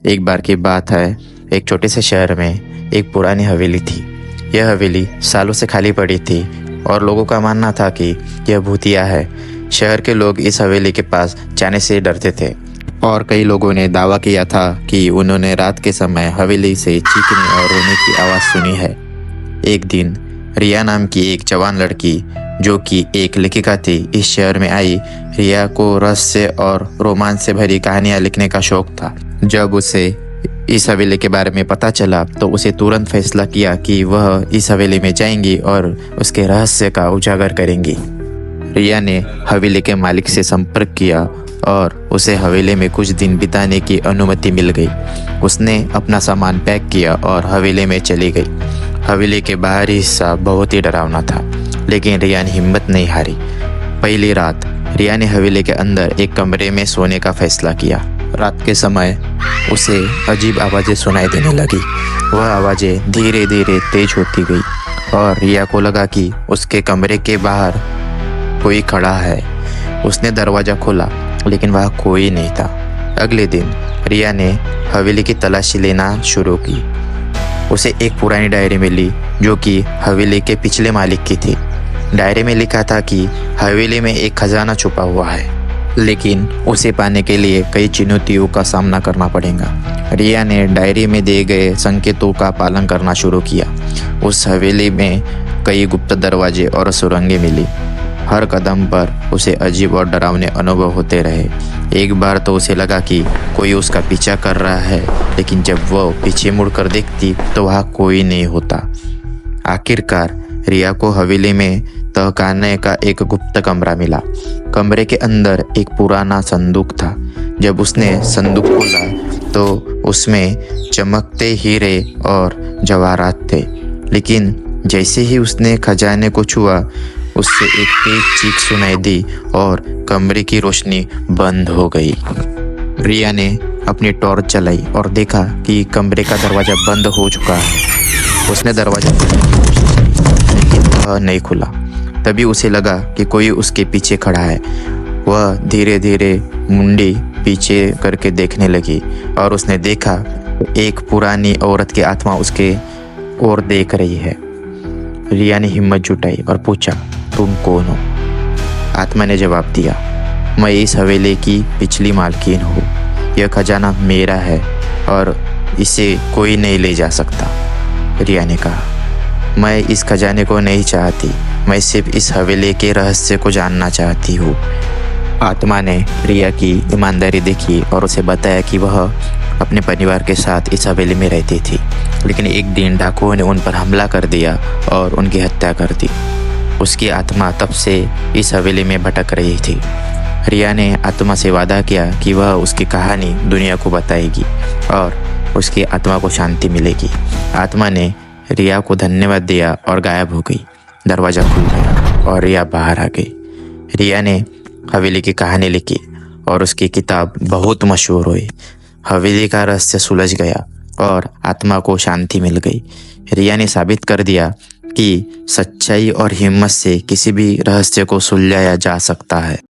एक बार की बात है, एक छोटे से शहर में एक पुरानी हवेली थी। यह हवेली सालों से खाली पड़ी थी और लोगों का मानना था कि यह भूतिया है। शहर के लोग इस हवेली के पास जाने से डरते थे और कई लोगों ने दावा किया था कि उन्होंने रात के समय हवेली से चीखने और रोने की आवाज़ सुनी है। एक दिन रिया नाम की एक जवान लड़की जो कि एक लेखिका थी, इस शहर में आई। रिया को रहस्य और रोमांच से भरी कहानियां लिखने का शौक था। जब उसे इस हवेली के बारे में पता चला तो उसे तुरंत फैसला किया कि वह इस हवेली में जाएंगी और उसके रहस्य का उजागर करेंगी। रिया ने हवेली के मालिक से संपर्क किया और उसे हवेली में कुछ दिन बिताने की अनुमति मिल गई। उसने अपना सामान पैक किया और हवेली में चली गई। हवेली के बाहरी हिस्सा बहुत ही डरावना था, लेकिन रिया ने हिम्मत नहीं हारी। पहली रात रिया ने हवेली के अंदर एक कमरे में सोने का फैसला किया। रात के समय उसे अजीब आवाज़ें सुनाई देने लगी। वह आवाज़ें धीरे धीरे तेज होती गई और रिया को लगा कि उसके कमरे के बाहर कोई खड़ा है। उसने दरवाज़ा खोला, लेकिन वहाँ कोई नहीं था। अगले दिन रिया ने हवेली की तलाशी लेना शुरू की। उसे एक पुरानी डायरी मिली जो कि हवेली के पिछले मालिक की थी। डायरी में लिखा था कि हवेली में एक खजाना छुपा हुआ है, लेकिन उसे पाने के लिए कई चुनौतियों का सामना करना पड़ेगा। रिया ने डायरी में दिए गए संकेतों का पालन करना शुरू किया। उस हवेली में कई गुप्त दरवाजे और सुरंगें मिली। हर कदम पर उसे अजीब और डरावने अनुभव होते रहे। एक बार तो उसे लगा कि कोई उसका पीछा कर रहा है, लेकिन जब वह पीछे मुड़कर देखती तो वहाँ कोई नहीं होता। आखिरकार रिया को हवेली में तहखाने का एक गुप्त कमरा मिला। कमरे के अंदर एक पुराना संदूक था। जब उसने संदूक खोला तो उसमें चमकते हीरे और जवाहरात थे, लेकिन जैसे ही उसने खजाने को छुआ, उससे एक तेज चीख सुनाई दी और कमरे की रोशनी बंद हो गई। रिया ने अपनी टॉर्च चलाई और देखा कि कमरे का दरवाज़ा बंद हो चुका है। उसने दरवाज़ा खोलने की कोशिश की, लेकिन वह नहीं खुला। तभी उसे लगा कि कोई उसके पीछे खड़ा है। वह धीरे धीरे मुंडी पीछे करके देखने लगी और उसने देखा एक पुरानी औरत की आत्मा उसके ओर देख रही है। रिया ने हिम्मत जुटाई और पूछा, तुम कौन हो? आत्मा ने जवाब दिया, मैं इस हवेली की पिछली मालकिन हूँ। यह खजाना मेरा है और इसे कोई नहीं ले जा सकता। रिया ने कहा, मैं इस खजाने को नहीं चाहती, मैं सिर्फ इस हवेली के रहस्य को जानना चाहती हूँ। आत्मा ने रिया की ईमानदारी देखी और उसे बताया कि वह अपने परिवार के साथ इस हवेली में रहती थी, लेकिन एक दिन डाकुओं ने उन पर हमला कर दिया और उनकी हत्या कर दी। उसकी आत्मा तब से इस हवेली में भटक रही थी। रिया ने आत्मा से वादा किया कि वह उसकी कहानी दुनिया को बताएगी और उसकी आत्मा को शांति मिलेगी। आत्मा ने रिया को धन्यवाद दिया और गायब हो गई। दरवाज़ा खुल गया और रिया बाहर आ गई। रिया ने हवेली की कहानी लिखी और उसकी किताब बहुत मशहूर हुई। हवेली का रहस्य सुलझ गया और आत्मा को शांति मिल गई। रिया ने साबित कर दिया कि सच्चाई और हिम्मत से किसी भी रहस्य को सुलझाया जा सकता है।